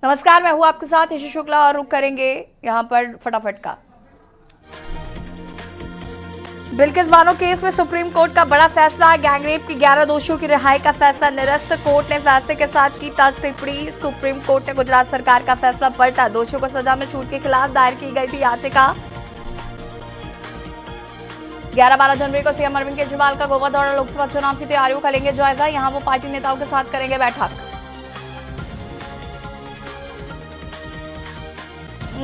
नमस्कार, मैं हूं आपके साथ यशु शुक्ला और रुक करेंगे यहां पर फटाफट का। बिल्किस बानो केस में सुप्रीम कोर्ट का बड़ा फैसला। गैंगरेप के 11 दोषियों की रिहाई का फैसला निरस्त। कोर्ट ने फैसले के साथ की तर्क टिप्पणी। सुप्रीम कोर्ट ने गुजरात सरकार का फैसला पलटा। दोषियों को सजा में छूट के खिलाफ दायर की गई थी याचिका। 11-12 जनवरी को सीएम अरविंद केजरीवाल का गोवा दौरा। लोकसभा चुनाव की तैयारियों का लेंगे जायजा। यहां वो पार्टी नेताओं के साथ करेंगे बैठक।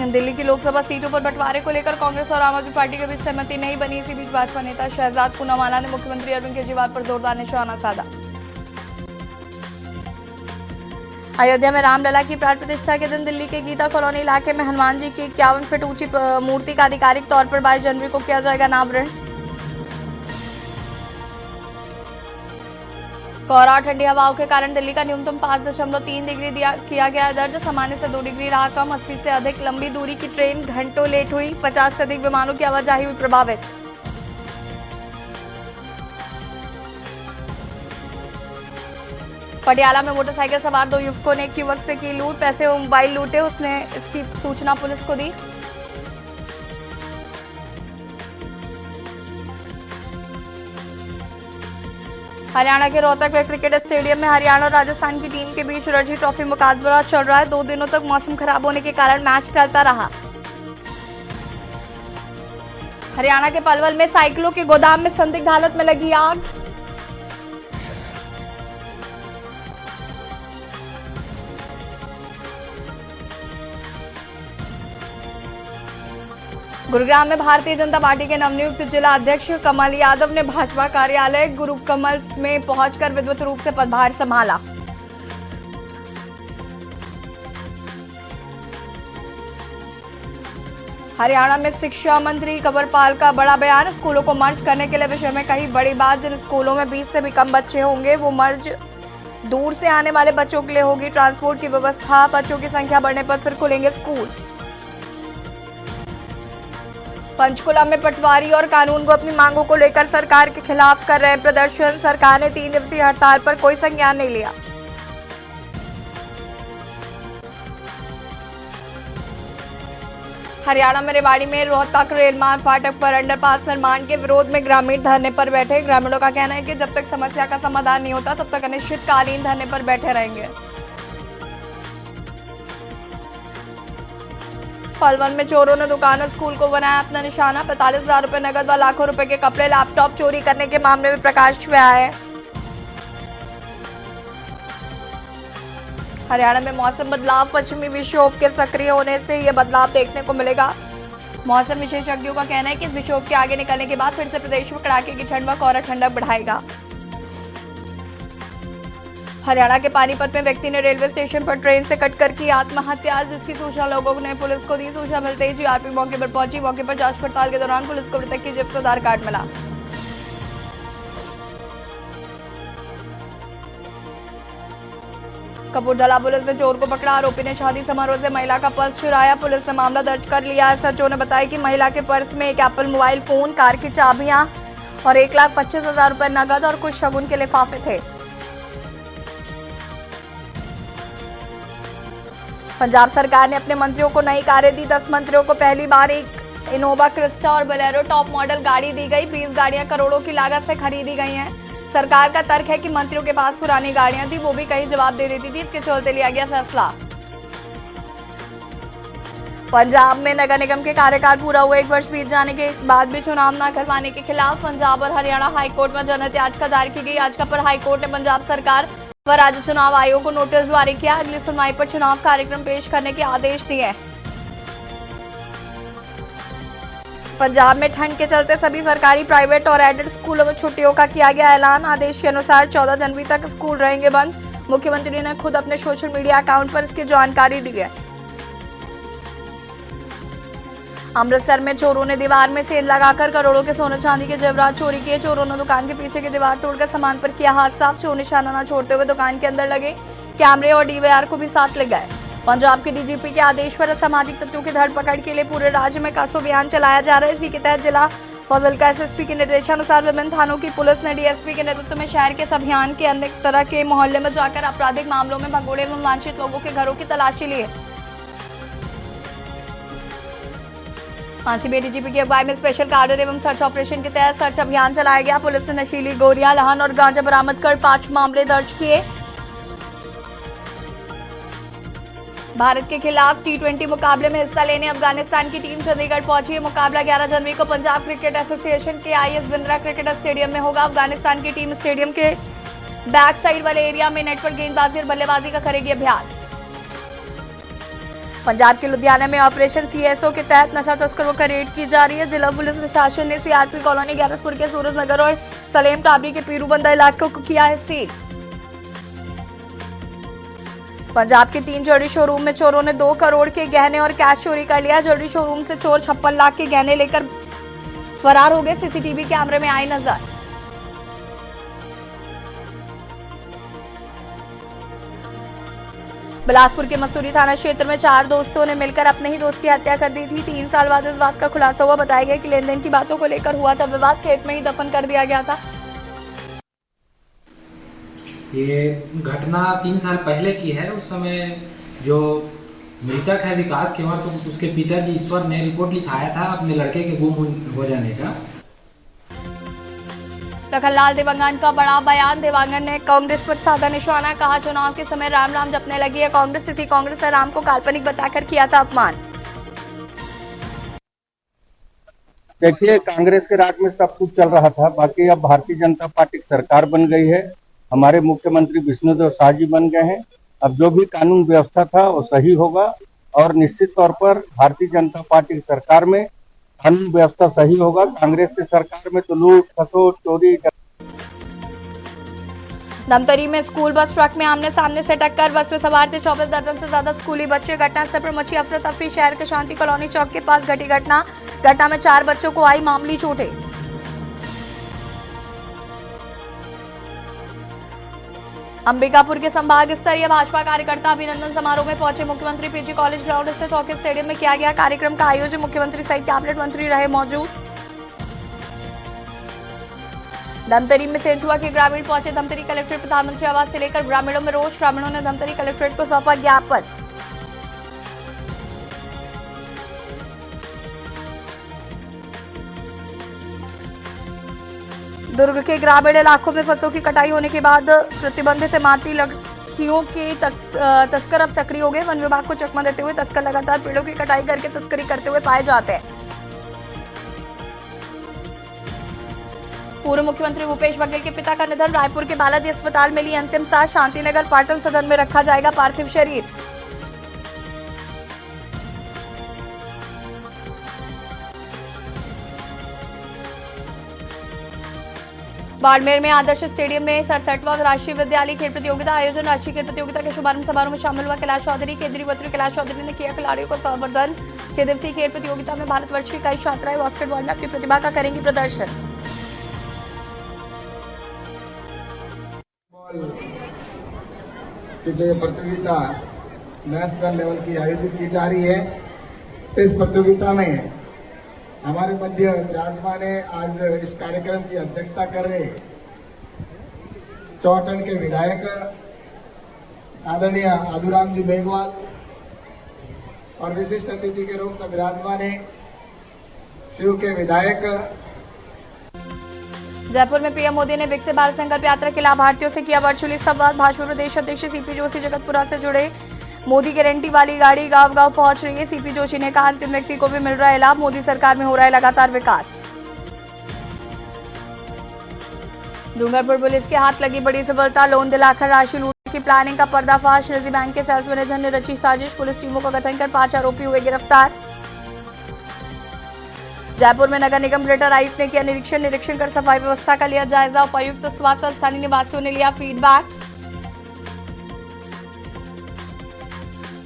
दिल्ली की लोकसभा सीटों पर बंटवारे को लेकर कांग्रेस और आम आदमी पार्टी के बीच सहमति नहीं बनी। इसी बीच भाजपा नेता शहजाद पूनावाला ने मुख्यमंत्री अरविंद केजरीवाल पर जोरदार निशाना साधा। अयोध्या में रामलला की प्राण प्रतिष्ठा के दिन दिल्ली के गीता कॉलोनी इलाके में हनुमान जी की 51 फीट ऊंची मूर्ति का आधिकारिक तौर पर 22 जनवरी को किया जाएगा अनावरण। कोहरा और ठंडी हवाओं के कारण दिल्ली का न्यूनतम 5.3 डिग्री किया गया दर्ज। सामान्य से 2 डिग्री रहा कम। 80 से अधिक लंबी दूरी की ट्रेन घंटों लेट हुई। 50 से अधिक विमानों की आवाजाही हुई प्रभावित। पटियाला में मोटरसाइकिल सवार 2 युवकों ने एक युवक से की लूट। पैसे व मोबाइल लूटे। उसने इसकी सूचना पुलिस को दी। हरियाणा के रोहतक में क्रिकेट स्टेडियम में हरियाणा और राजस्थान की टीम के बीच रणजी ट्रॉफी मुकाबला चल रहा है। 2 दिनों तक मौसम खराब होने के कारण मैच टलता रहा। हरियाणा के पलवल में साइकिलों के गोदाम में संदिग्ध हालत में लगी आग। गुरुग्राम में भारतीय जनता पार्टी के नवनियुक्त जिला अध्यक्ष कमल यादव ने भाजपा कार्यालय गुरु कमल में पहुंचकर विधिवत रूप से पदभार संभाला। हरियाणा में शिक्षा मंत्री कंवरपाल का बड़ा बयान। स्कूलों को मर्ज करने के लिए विषय में कही बड़ी बात। जिन स्कूलों में 20 से भी कम बच्चे होंगे वो मर्ज दूर से आने वाले बच्चों के लिए होगी ट्रांसपोर्ट की व्यवस्था। बच्चों की संख्या बढ़ने पर फिर खुलेंगे स्कूल। पंचकुला में पटवारी और कानून को अपनी मांगों को लेकर सरकार के खिलाफ कर रहे प्रदर्शन। सरकार ने 3 दिवसीय हड़ताल पर कोई संज्ञान नहीं लिया। हरियाणा में रेवाड़ी में रोहतक रेल मार्ग फाटक पर अंडरपास निर्माण के विरोध में ग्रामीण धरने पर बैठे। ग्रामीणों का कहना है कि जब तक समस्या का समाधान नहीं होता तब तक अनिश्चितकालीन धरने पर बैठे रहेंगे। पलवल में चोरों ने दुकान और स्कूल को बनाया अपना निशाना। 45,000 रुपए नकद व लाखों रुपए के कपड़े लैपटॉप चोरी करने के मामले में प्रकाश में आए। हरियाणा में मौसम बदलाव। पश्चिमी विक्षोभ के सक्रिय होने से यह बदलाव देखने को मिलेगा। मौसम विशेषज्ञों का कहना है कि इस विक्षोभ के आगे निकलने के बाद फिर से प्रदेश में कड़ाके की ठंड व कोहरा ठंडक बढ़ाएगा। हरियाणा के पानीपत में व्यक्ति ने रेलवे स्टेशन पर ट्रेन से कटकर की आत्महत्या। जिसकी सूचना लोगों ने पुलिस को दी। सूचना मिलते ही जीआरपी मौके पर पहुंची। मौके पर जांच पड़ताल के दौरान पुलिस को मृतक की जेब से आधार कार्ड मिला। कपूरथला पुलिस ने चोर को पकड़ा। आरोपी ने शादी समारोह से महिला का पर्स चुराया। पुलिस ने मामला दर्ज कर लिया। एसएचओ ने बताया कि महिला के पर्स में एक एप्पल मोबाइल फोन, कार की चाबियां और 1,25,000 रुपए नकद और कुछ शगुन के लिफाफे थे। पंजाब सरकार ने अपने मंत्रियों को नई कारें दी। 10 मंत्रियों को पहली बार एक इनोवा क्रिस्टा और बोलेरो टॉप मॉडल गाड़ी दी गई। 20 गाड़ियां करोड़ों की लागत से खरीदी गई हैं। सरकार का तर्क है कि मंत्रियों के पास पुरानी गाड़ियां थी, वो भी कहीं जवाब दे देती थी। इसके चलते लिया गया फैसला। पंजाब में नगर निगम के कार्यकाल पूरा हुआ 1 वर्ष बीत जाने के बाद भी चुनाव न करवाने के खिलाफ पंजाब और हरियाणा हाईकोर्ट में जनहित याचिका दायर की गई। याचिका पर हाईकोर्ट ने पंजाब सरकार व राज्य चुनाव आयोग को नोटिस जारी किया। अगली सुनवाई पर चुनाव कार्यक्रम पेश करने के आदेश दिए। पंजाब में ठंड के चलते सभी सरकारी, प्राइवेट और एडेड स्कूलों में छुट्टियों का किया गया ऐलान। आदेश के अनुसार 14 जनवरी तक स्कूल रहेंगे बंद। मुख्यमंत्री ने खुद अपने सोशल मीडिया अकाउंट पर इसकी जानकारी दी है। अमृतसर में चोरों ने दीवार में सेंध लगाकर करोड़ों के सोने चांदी के जेवरात चोरी किए। चोरों ने दुकान के पीछे की दीवार तोड़कर सामान पर किया हाथ साफ। चोर निशाना न छोड़ते हुए दुकान के अंदर लगे कैमरे और डीवीआर को भी साथ ले गए। पंजाब के डीजीपी के आदेश पर असामाजिक तत्वों की धरपकड़ के लिए पूरे राज्य में कसो अभियान चलाया जा रहा है। इसी के तहत जिला फजल का एसएसपी के निर्देशानुसार विभिन्न थानों की पुलिस ने डीएसपी के नेतृत्व में शहर के इस अभियान के अनेक तरह के मोहल्ले में जाकर आपराधिक मामलों में भगोड़े एवं वांछित लोगों के घरों की तलाशी ली। मानसी डीजीपी की अगुवाई में स्पेशल कार्डर एवं सर्च ऑपरेशन के तहत सर्च अभियान चलाया गया। पुलिस ने नशीली गोलियां, लहन और गांजा बरामद कर 5 मामले दर्ज किए। भारत के खिलाफ T20 मुकाबले में हिस्सा लेने अफगानिस्तान की टीम चंडीगढ़ पहुंची है। मुकाबला 11 जनवरी को पंजाब क्रिकेट एसोसिएशन के IS बिंद्रा क्रिकेट स्टेडियम में होगा। अफगानिस्तान की टीम स्टेडियम के बैक साइड वाले एरिया में नेट पर गेंदबाजी और बल्लेबाजी का करेगी अभ्यास। पंजाब के लुधियाना में ऑपरेशन CSO के तहत नशा तस्करों का रेड की जा रही है। जिला पुलिस प्रशासन ने CRP कॉलोनी, ग्यारसपुर के सूरज नगर और सलेम टाबरी के पीरूबंदा इलाकों को किया है सील। पंजाब के 3 ज्वेलरी शोरूम में चोरों ने 2 करोड़ के गहने और कैश चोरी कर लिया। ज्वेलरी शोरूम से चोर 56 लाख के गहने लेकर फरार हो गए। सीसीटीवी कैमरे में आई नजर। बिलासपुर के मस्तूरी थाना क्षेत्र में 4 दोस्तों ने मिलकर अपने ही दोस्त की हत्या कर दी थी। 3 साल बाद इस बात का खुलासा हुआ। बताया गया कि लेन देन की बातों को लेकर हुआ था विवाद, खेत में ही दफन कर दिया गया था। ये घटना 3 साल पहले की है। उस समय जो मृतक है विकास केवल, तो उसके पिताजी ईश्वर ने रिपोर्ट लिखाया था अपने लड़के के गुम हो जाने का। लखनलाल देवांगन का बड़ा बयान। देवांगन ने कांग्रेस पर साधा निशाना, कहा चुनाव के समय राम राम जपने लगी है कांग्रेस। इसी कांग्रेस ने राम को काल्पनिक बताकर किया था अपमान। देखिए, कांग्रेस के राज में सब कुछ चल रहा था, बाकी अब भारतीय जनता पार्टी की सरकार बन गई है। हमारे मुख्यमंत्री विष्णुदेव शाह जी बन गए हैं। अब जो भी कानून व्यवस्था था वो सही होगा और निश्चित तौर पर भारतीय जनता पार्टी की सरकार में कानून व्यवस्था सही होगा। कांग्रेस की सरकार में तो लूट खसोट चोरी। धमतरी में स्कूल बस ट्रक में आमने सामने से टक्कर। बस में सवार थे 24 दर्जन से ज्यादा स्कूली बच्चे। घटनास्थल पर मची अफरा तफरी। शहर के शांति कॉलोनी चौक के पास घटी घटना में 4 बच्चों को आई मामूली चोटें। अंबिकापुर के संभाग स्तरीय भाजपा कार्यकर्ता अभिनंदन समारोह में पहुंचे। मुख्यमंत्री पीजी कॉलेज ग्राउंड स्थित हॉकी स्टेडियम में किया गया कार्यक्रम का आयोजन। मुख्यमंत्री सहित कैबिनेट मंत्री रहे मौजूद। धमतरी में सेंचुआ के ग्रामीण पहुंचे। धमतरी कलेक्ट्रेट प्रधानमंत्री आवास से लेकर ग्रामीणों में रोष। ग्रामीणों ने धमतरी कलेक्ट्रेट को सौंपा ज्ञापन। दुर्ग के ग्रामीण इलाकों में फसलों की कटाई होने के बाद प्रतिबंधित इमारती लकड़ियों के तस्कर अब सक्रिय हो गए। वन विभाग को चकमा देते हुए तस्कर लगातार पेड़ों की कटाई करके तस्करी करते हुए पाए जाते हैं। पूर्व मुख्यमंत्री भूपेश बघेल के पिता का निधन। रायपुर के बालाजी अस्पताल में ली अंतिम सांस। शांतिनगर पाटन सदन में रखा जाएगा पार्थिव शरीर। बाड़मेर में आदर्श स्टेडियम में 67वां राष्ट्रीय विद्यालय खेल प्रतियोगिता आयोजन। राष्ट्रीय खेल प्रतियोगिता के शुभारंभ समारोह में शामिल हुआ कैलाश चौधरी। केंद्रीय मंत्री कैलाश चौधरी ने किया खिलाड़ियों को संवर्धन। 6 दिवसीय खेल प्रतियोगिता में भारतवर्ष की कई छात्राएं बास्केटबॉल में अपनी प्रतिभा का करेंगी प्रदर्शन। जो प्रतियोगिता नेशनल लेवल की आयोजित की जा रही है, इस प्रतियोगिता में हमारे मध्य विराजमान है। आज इस कार्यक्रम की अध्यक्षता कर रहे चौटन के विधायक आदरणीय आदुराम जी मेघवाल और विशिष्ट अतिथि के रूप में विराजमान है शिव के विधायक। जयपुर में पीएम मोदी ने विकसित भारत संकल्प यात्रा के लाभार्थियों से किया वर्चुअली संवाद। भाजपा प्रदेश अध्यक्ष सीपी जोशी जगतपुरा से जुड़े। मोदी गारंटी वाली गाड़ी गांव गांव पहुंच रही है। सीपी जोशी ने कहा अंतिम व्यक्ति को भी मिल रहा है लाभ। मोदी सरकार में हो रहा है लगातार विकास। डूंगरपुर पुलिस के हाथ लगी बड़ी सफलता। लोन दिलाकर राशि लूटने की प्लानिंग का पर्दाफाश। निजी बैंक के सेल्स मैनेजर ने रची साजिश। पुलिस टीमों का गठन कर 5 आरोपी हुए गिरफ्तार। जयपुर में नगर निगम ग्रेटर आयुक्त ने किया निरीक्षण कर सफाई व्यवस्था का लिया जायजा। उपायुक्त स्वास्थ्य और स्थानीय निवासियों ने लिया फीडबैक।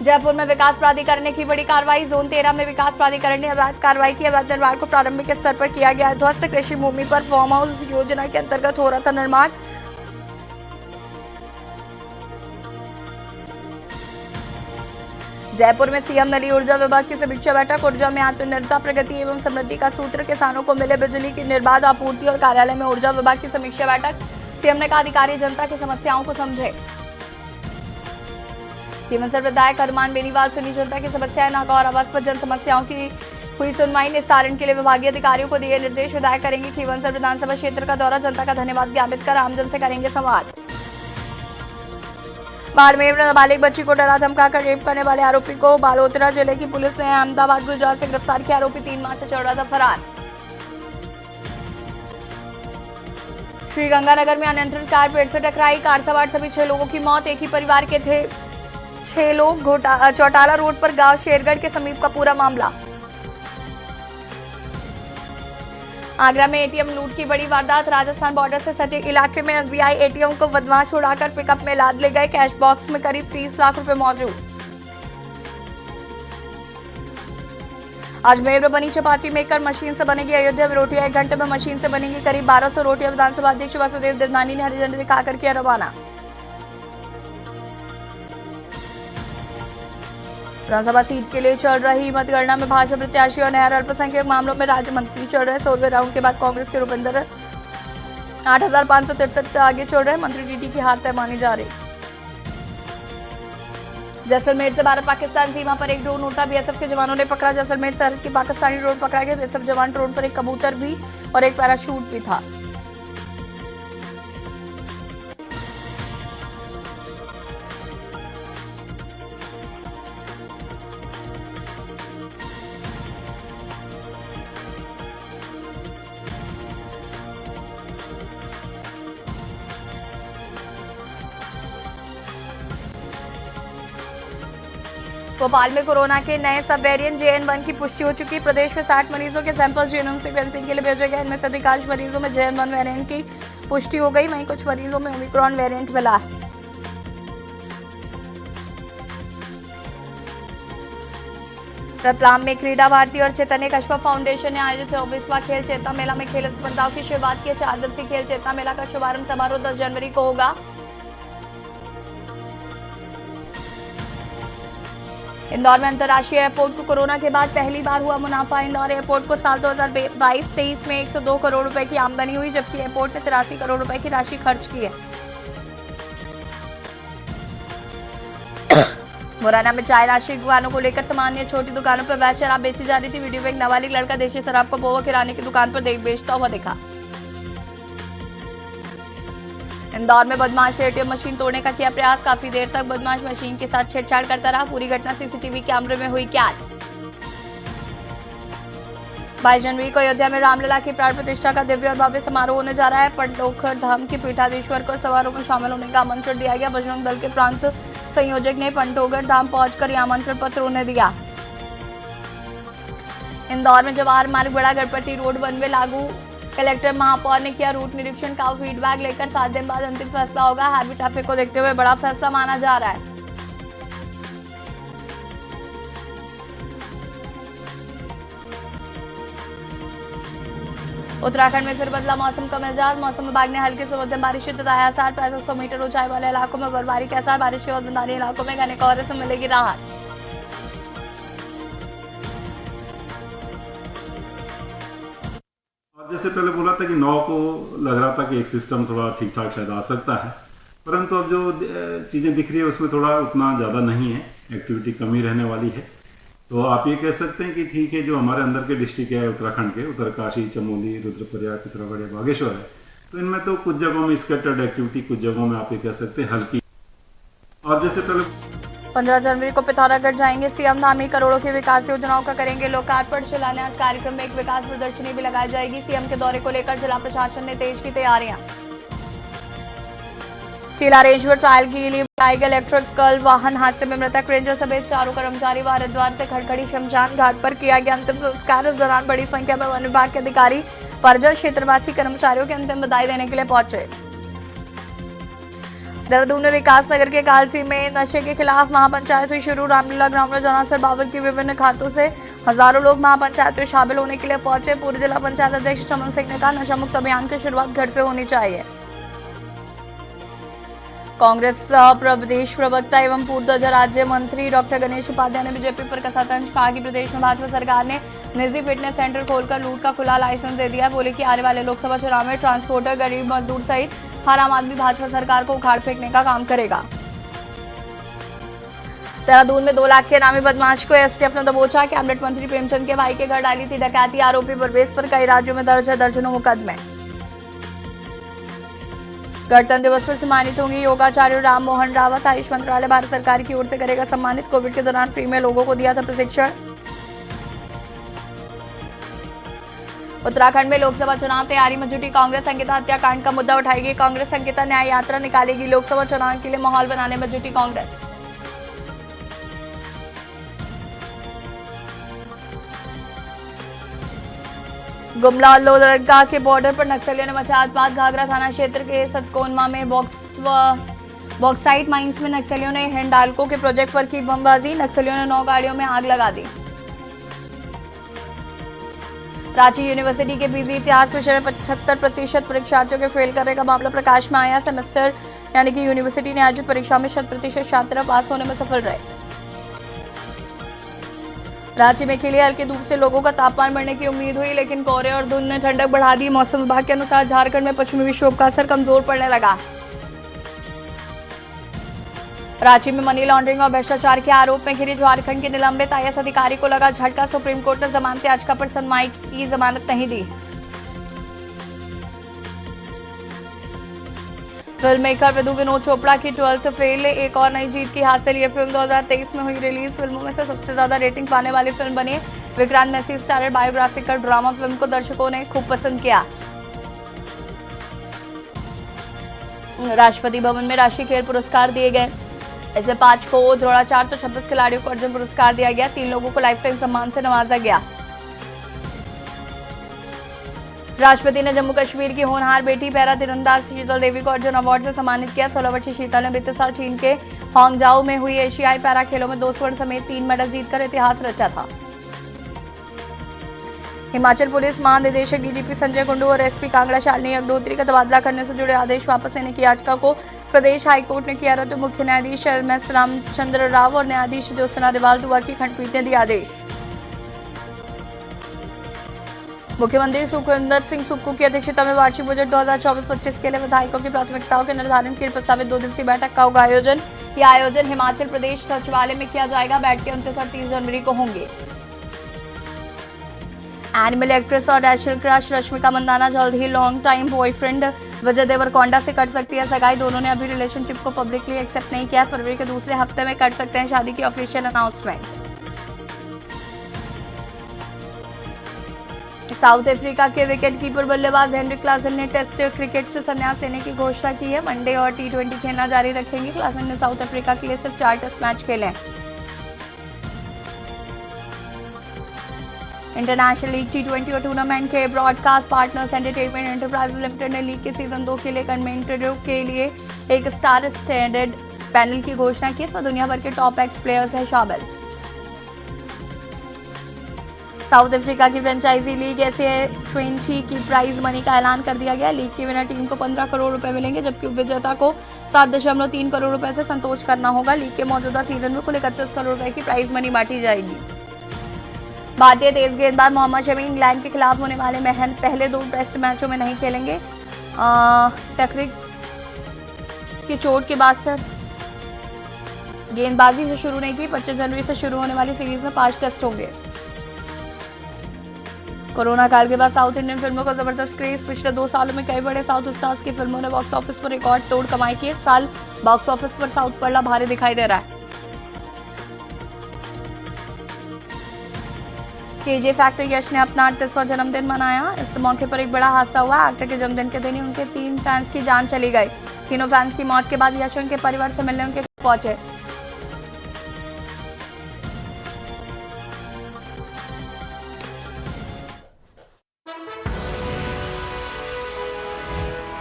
जयपुर में विकास प्राधिकरण ने की बड़ी कार्रवाई। जोन 13 में विकास प्राधिकरण ने अवैध कार्रवाई की। अवैध निर्माण को प्रारंभिक स्तर पर किया गया ध्वस्त। कृषि भूमि पर फार्म हाउस योजना के अंतर्गत हो रहा था निर्माण। जयपुर में सीएम ने ली ऊर्जा विभाग की समीक्षा बैठक। ऊर्जा में आत्मनिर्भरता, प्रगति एवं समृद्धि का सूत्र, किसानों को मिले बिजली की निर्बाध आपूर्ति और कार्यालय में ऊर्जा विभाग की समीक्षा बैठक। सीएम ने कहा अधिकारी जनता की समस्याओं को समझे। खीवंसर विधायक हनुमान बेनीवाल सुनी जनता की समस्याएं। नागौर आवास पर जन समस्याओं की हुई सुनवाई। निस्तारण के लिए विभागीय अधिकारियों को दिए निर्देश। विधायक करेंगे खीवंसर विधानसभा क्षेत्र का दौरा। जनता का धन्यवाद ज्ञापित कर आमजन से करेंगे संवाद। बाड़मेर में नाबालिग बच्ची को डरा धमकाकर रेप करने वाले आरोपी को बालोतरा जिले की पुलिस ने अहमदाबाद गुजरात से गिरफ्तार किया। आरोपी 3 माह से चल रहा था फरार। श्रीगंगानगर में अनियंत्रित कार पेड़ से टकराई। कार सवार सभी 6 लोगों की मौत। एक ही परिवार के थे 6 लोग। चौटाला रोड पर गांव शेरगढ़ के समीप का पूरा मामला। आगरा में एटीएम लूट की बड़ी वारदात। राजस्थान बॉर्डर से सटे इलाके में एसबीआई एटीएम को बदमाश उड़ाकर पिकअप में लाद ले गए। कैश बॉक्स में करीब 30 लाख रुपए मौजूद। अजमेर में बनी चपाती मेकर मशीन से बनेगी अयोध्या में रोटियां। 1 घंटे में मशीन से बनेगी करीब 1200 रोटियां। विधानसभा अध्यक्ष वासुदेव देवनानी ने हरी झंडी दिखाकर किया रवाना। विधानसभा सीट के लिए चल रही मतगणना में भाजपा प्रत्याशी और नहर अल्पसंख्यक मामलों में राज्य मंत्री चल रहे। 16वें राउंड के बाद कांग्रेस के रूपेंद्र 8563 से आगे चल रहे। मंत्री टीटी की हार तय मानी जा रही। जैसलमेर से भारत पाकिस्तान सीमा पर एक ड्रोन उड़ता बीएसएफ के जवानों ने पकड़ा। जैसलमेर सरहद की पाकिस्तानी ड्रोन पकड़ा गया। बीएसएफ जवान ड्रोन पर एक कबूतर भी और एक पैराशूट भी था। भोपाल में कोरोना के नए सब वेरिएंट JN1 की पुष्टि हो चुकी। प्रदेश में 60 मरीजों के सैंपल जीनोम सीक्वेंसिंग के लिए भेजे गए। इनमें से अधिकांश मरीजों में JN1 वेरिएंट की पुष्टि हो गई। वहीं कुछ मरीजों में ओमिक्रॉन वेरिएंट मिला है। रतलाम में क्रीडा भारती और चैतन्य कस्बा फाउंडेशन ने आयोजित 24वां खेल चेतना मेला में खेल स्पर्धाओं की शुरुआत की। 4 दिवसीय खेल चेतना मेला का शुभारंभ समारोह 10 जनवरी को होगा। इंदौर में अंतर्राष्ट्रीय एयरपोर्ट को कोरोना के बाद पहली बार हुआ मुनाफा। इंदौर एयरपोर्ट को साल 2022-23 में 102 करोड़ रुपए की आमदनी हुई, जबकि एयरपोर्ट ने 83 करोड़ रुपए की राशि खर्च की है। मुरैना में चाय राशि दुकानों को लेकर सामान्य छोटी दुकानों पर वैध शराब बेची जा रही थी। वीडियो में एक नाबालिग लड़का देशी शराब को पोहा किराने की दुकान पर बेचता हुआ दिखा। इंदौर में बदमाश एटीएम मशीन तोड़ने का किया प्रयास। काफी देर तक बदमाश मशीन के साथ छेड़छाड़ करता रहा। पूरी घटना सीसीटीवी कैमरे में हुई कैद। 22 जनवरी को अयोध्या में रामलला की प्राण प्रतिष्ठा का दिव्य और भव्य समारोह होने जा रहा है। पंडोखर धाम के पीठाधीश्वर को समारोह में शामिल होने का आमंत्रण दिया गया। बजरंग दल के प्रांत संयोजक ने पंडोगर धाम पहुंचकर यह आमंत्रण पत्र उन्हें दिया। इंदौर में जवाहर मार्ग बड़ा गणपति रोड 1 वे लागू। कलेक्टर महापौर ने किया रूट निरीक्षण का फीडबैक लेकर 7 दिन बाद अंतिम फैसला होगा। हैवी ट्रैफिक को देखते हुए बड़ा फैसला माना जा रहा है। उत्तराखंड में फिर बदला मौसम का मिजाज। मौसम विभाग ने हल्की से मध्यम बारिश से जताया आसार। 6500 मीटर ऊंचाई वाले इलाकों में बर्फबारी के आसार। बारिश के बाद मैदानी इलाकों में घने कोहरे से मिलेगी राहत। जैसे पहले बोला था कि 9 को लग रहा था कि एक सिस्टम थोड़ा ठीक ठाक शायद आ सकता है, परंतु अब जो चीज़ें दिख रही है उसमें थोड़ा उतना ज़्यादा नहीं है, एक्टिविटी कमी रहने वाली है। तो आप ये कह सकते हैं कि ठीक है, जो हमारे अंदर के डिस्ट्रिक्ट है उत्तराखंड के, उत्तरकाशी, चमोली, रुद्रप्रयाग, पिथौरागढ़, बागेश्वर है, तो इनमें तो कुछ जगहों में स्कैटर्ड एक्टिविटी, कुछ जगहों में आप ये कह सकते हैं हल्की। और जैसे पहले 15 जनवरी को पिथौरागढ़ जाएंगे सीएम। धामी करोड़ों की विकास योजनाओं का करेंगे लोकार्पण। शिलान्यास कार्यक्रम में एक विकास प्रदर्शनी भी लगाई जाएगी। सीएम के दौरे को लेकर जिला प्रशासन ने तेज की तैयारियां। चीला रेंज में ट्रायल के लिए बनाए गए इलेक्ट्रिकल वाहन हादसे में मृतक रेंजर समेत 4 कर्मचारी व हरिद्वार से खड़खड़ी शमशान घाट पर किया गया अंतिम संस्कार। इस दौरान बड़ी संख्या में वन विभाग के अधिकारी, परिजन, क्षेत्रवासी कर्मचारियों के अंतिम बधाई देने के लिए पहुंचे। देहरादून में विकास नगर के कालसी में नशे के खिलाफ महापंचायत हुई शुरू। रामलीला ग्राउंड में जनासर बाबर की विभिन्न खातों से हजारों लोग महापंचायत में शामिल होने के लिए पहुंचे। पूर्व जिला पंचायत अध्यक्ष चमन सिंह ने कहा, नशा मुक्त अभियान की शुरुआत घर से होनी चाहिए। कांग्रेस प्रदेश प्रवक्ता एवं पूर्व राज्य मंत्री डॉक्टर गणेश उपाध्याय ने बीजेपी पर कसा तंज। कहा कि प्रदेश में भाजपा सरकार ने निजी फिटनेस सेंटर खोलकर लूट का खुला लाइसेंस दे दिया। बोले कि आने वाले लोकसभा चुनाव में ट्रांसपोर्टर, गरीब मजदूर सहित हर आम आदमी भाजपा सरकार को उखाड़ फेंकने का काम करेगा। देहरादून में 2 लाख के नामी बदमाश को एसटीएफ ने दबोचा। कैबिनेट मंत्री प्रेमचंद के भाई के घर डाली थी डकैती। आरोपी परवेज पर कई राज्यों में दर्ज है दर्जनों मुकदमे। गणतंत्र दिवस पर सम्मानित होंगे योगाचार्य राम मोहन रावत। आयुष मंत्रालय भारत सरकार की ओर से करेगा सम्मानित। कोविड के दौरान फ्री में लोगों को दिया था प्रशिक्षण। उत्तराखंड में लोकसभा चुनाव तैयारी में जुटी कांग्रेस। संगीता हत्याकांड का मुद्दा उठाएगी कांग्रेस। संगीता न्याय यात्रा निकालेगी। लोकसभा चुनाव के लिए माहौल बनाने में जुटी कांग्रेस। गुमला और लोहरदगा के बॉर्डर पर नक्सलियों ने मचाया उत्पात। घाघरा थाना क्षेत्र के सतकोनमा में बॉक्साइट माइंस में नक्सलियों ने हिंडाल्को के प्रोजेक्ट पर की बमबाजी। नक्सलियों ने 9 गाड़ियों में आग लगा दी। रांची यूनिवर्सिटी के बीजी इतिहास विषय में 75% परीक्षार्थियों के फेल करने का मामला प्रकाश में आया। सेमेस्टर यानी कि यूनिवर्सिटी ने आयोजित परीक्षा में 100% छात्र पास होने में सफल रहे। रांची में खिली हल्की धूप से लोगों का तापमान बढ़ने की उम्मीद हुई, लेकिन कोहरे और धुंध ने ठंडक बढ़ा दी। मौसम विभाग के अनुसार झारखंड में पश्चिमी विक्षोभ का असर कमजोर पड़ने लगा। रांची में मनी लॉन्ड्रिंग और भ्रष्टाचार के आरोप में घिरी झारखंड के निलंबित आईएएस अधिकारी को लगा झटका। सुप्रीम कोर्ट ने जमानत याचिका पर सुनवाई की, जमानत नहीं दी। फिल्म मेकर विदु विनोद चोपड़ा की 12th फेल एक और नई जीत की हासिल। ये फिल्म 2023 में हुई रिलीज फिल्मों में से सबसे ज्यादा रेटिंग पाने वाली फिल्म बनी। Vikrant Massey starrer biographical drama film को दर्शकों ने खूब पसंद किया। राष्ट्रपति भवन में राष्ट्रीय खेल पुरस्कार दिए गए। ऐसे 5 को द्रोणाचार्य तो 26 खिलाड़ियों को अर्जुन पुरस्कार दिया गया। 3 लोगों को लाइफ टाइम सम्मान से नवाजा गया। राष्ट्रपति ने जम्मू कश्मीर की होनहार बेटी पैरा तीरंदाज शीतल देवी को अर्जुन अवार्ड से सम्मानित किया। 16 वर्षीय शीतल ने बीते साल चीन के हांगझाओ में हुई एशियाई पैरा खेलों में 2 स्वर्ण समेत 3 मेडल जीतकर इतिहास रचा था। हिमाचल पुलिस महानिदेशक डीजीपी संजय कुंडू और एसपी कांगड़ा शालिनी अग्निहोत्री का तबादला करने से जुड़े आदेश वापस लेने की याचिका को प्रदेश हाईकोर्ट ने किया रद्द। मुख्य न्यायाधीश एमएस रामचंद्र राव और न्यायाधीश ज्योत्सना रिवाल दुआ की खंडपीठ ने दिया आदेश। मुख्यमंत्री सुखविंदर सिंह सुक्खू की अध्यक्षता में वार्षिक बजट 2024-25 के लिए विधायकों की प्राथमिकताओं के निर्धारण के लिए प्रस्तावित 2 दिवसीय बैठक का होगा आयोजन। यह आयोजन हिमाचल प्रदेश सचिवालय में किया जाएगा। बैठकें 29 और 30 जनवरी को होंगे। एनिमल एक्ट्रेस और नेशनल क्रश रश्मिका मंदाना जल्द ही long time boyfriend Vijay Deverakonda से कर सकती है सगाई। दोनों ने अभी रिलेशनशिप को पब्लिकली एक्सेप्ट नहीं किया। फरवरी के दूसरे हफ्ते में कर सकते हैं शादी की ऑफिशियल अनाउंसमेंट। साउथ अफ्रीका के विकेटकीपर बल्लेबाज हेनरी क्लासन ने टेस्ट क्रिकेट से संन्यास लेने की घोषणा की है। वनडे और T20 खेलना जारी रखेंगे। क्लासन ने साउथ अफ्रीका के लिए सिर्फ 4 टेस्ट मैच खेले। इंटरनेशनल लीग T20 टूर्नामेंट के broadcast partners entertainment enterprise limited ने लीग के सीजन 2 के लिए कमेंटेटरों के लिए एक स्टार स्टैंडर्ड पैनल की घोषणा की। इसमें दुनिया भर के टॉप एक्स प्लेयर्स हैं शामिल। साउथ अफ्रीका की फ्रेंचाइजी लीग SA20 की प्राइज मनी का ऐलान कर दिया गया। लीग की विनर टीम को 15 करोड़ रुपए मिलेंगे, जबकि विजेता को 7.3 करोड़ रुपए से संतोष करना होगा। लीग के मौजूदा सीजन में कुल 31 करोड़ रुपए की प्राइज मनी बांटी जाएगी। भारतीय तेज गेंदबाज मोहम्मद शमी इंग्लैंड के खिलाफ होने वाले पहले 2 टेस्ट मैचों में नहीं खेलेंगे। तकरीर की चोट के बाद से गेंदबाजी से शुरू नहीं की। 25 जनवरी से शुरू होने वाली सीरीज में 5 टेस्ट होंगे। कोरोना काल के बाद साउथ इंडियन फिल्मों का जबरदस्त क्रेज। पिछले 2 सालों में कई बड़े साउथ स्टार्स की फिल्मों ने बॉक्स ऑफिस पर रिकॉर्ड तोड़ कमाई की। इस साल बॉक्स ऑफिस पर साउथ पड़ना भारी दिखाई दे रहा है। KGF एक्टर यश ने अपना 38वां जन्मदिन मनाया। इस मौके पर एक बड़ा हादसा हुआ। एक्टर के जन्मदिन के दिन ही उनके 3 फैंस की जान चली गई। तीनों फैंस की मौत के बाद यश उनके परिवार से मिलने उनके पहुंचे।